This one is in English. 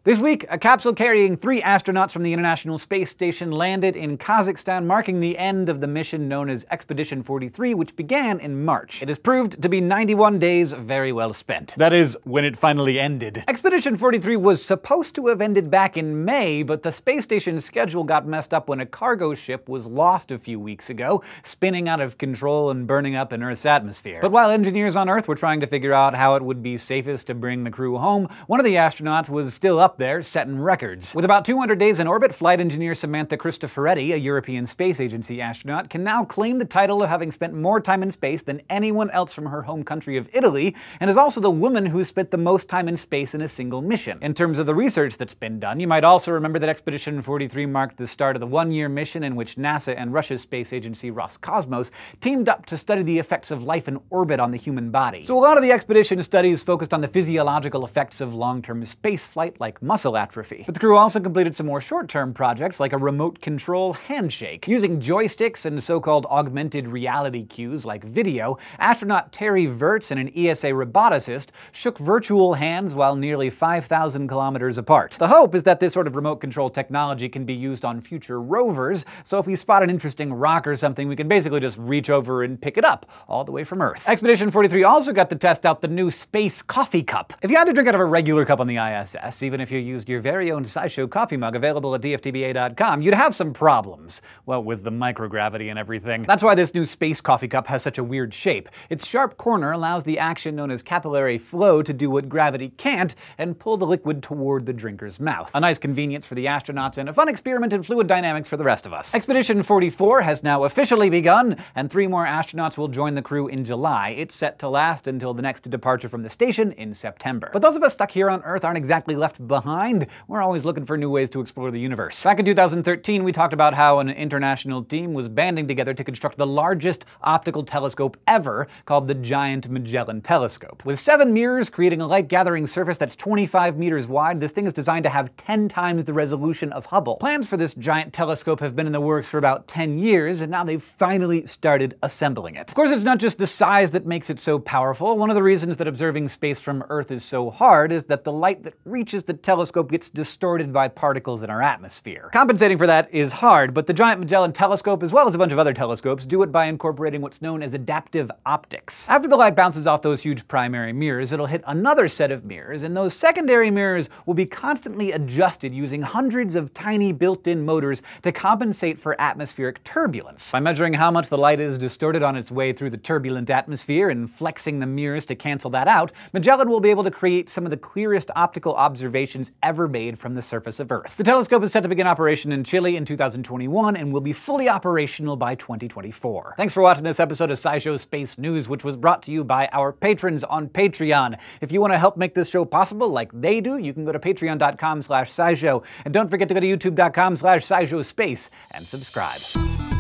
This week, a capsule carrying 3 astronauts from the International Space Station landed in Kazakhstan, marking the end of the mission known as Expedition 43, which began in March. It has proved to be 91 days very well spent. That is, when it finally ended. Expedition 43 was supposed to have ended back in May, but the space station's schedule got messed up when a cargo ship was lost a few weeks ago, spinning out of control and burning up in Earth's atmosphere. But while engineers on Earth were trying to figure out how it would be safest to bring the crew home, one of the astronauts was still up there, setting records. With about 200 days in orbit, flight engineer Samantha Cristoforetti, a European Space Agency astronaut, can now claim the title of having spent more time in space than anyone else from her home country of Italy, and is also the woman who spent the most time in space in a single mission. In terms of the research that's been done, you might also remember that Expedition 43 marked the start of the 1-year mission in which NASA and Russia's space agency Roscosmos teamed up to study the effects of life in orbit on the human body. So a lot of the expedition studies focused on the physiological effects of long-term space flight, like muscle atrophy. But the crew also completed some more short-term projects, like a remote control handshake. Using joysticks and so-called augmented reality cues like video, astronaut Terry Virts and an ESA roboticist shook virtual hands while nearly 5,000 kilometers apart. The hope is that this sort of remote control technology can be used on future rovers, so if we spot an interesting rock or something, we can basically just reach over and pick it up, all the way from Earth. Expedition 43 also got to test out the new space coffee cup. If you had to drink out of a regular cup on the ISS, even if you used your very own SciShow coffee mug available at dftba.com, you'd have some problems. Well, with the microgravity and everything. That's why this new space coffee cup has such a weird shape. Its sharp corner allows the action known as capillary flow to do what gravity can't and pull the liquid toward the drinker's mouth. A nice convenience for the astronauts and a fun experiment in fluid dynamics for the rest of us. Expedition 44 has now officially begun, and 3 more astronauts will join the crew in July. It's set to last until the next departure from the station in September. But those of us stuck here on Earth aren't exactly left behind. We're always looking for new ways to explore the universe. Back in 2013, we talked about how an international team was banding together to construct the largest optical telescope ever, called the Giant Magellan Telescope. With 7 mirrors creating a light-gathering surface that's 25 meters wide, this thing is designed to have 10 times the resolution of Hubble. Plans for this giant telescope have been in the works for about 10 years, and now they've finally started assembling it. Of course, it's not just the size that makes it so powerful. One of the reasons that observing space from Earth is so hard is that the light that reaches the telescope gets distorted by particles in our atmosphere. Compensating for that is hard, but the Giant Magellan Telescope, as well as a bunch of other telescopes, do it by incorporating what's known as adaptive optics. After the light bounces off those huge primary mirrors, it'll hit another set of mirrors, and those secondary mirrors will be constantly adjusted using hundreds of tiny built-in motors to compensate for atmospheric turbulence. By measuring how much the light is distorted on its way through the turbulent atmosphere and flexing the mirrors to cancel that out, Magellan will be able to create some of the clearest optical observations ever made from the surface of Earth. The telescope is set to begin operation in Chile in 2021 and will be fully operational by 2024. Thanks for watching this episode of SciShow Space News, which was brought to you by our patrons on Patreon. If you want to help make this show possible like they do, you can go to patreon.com/scishow, and don't forget to go to youtube.com/scishowspace and subscribe.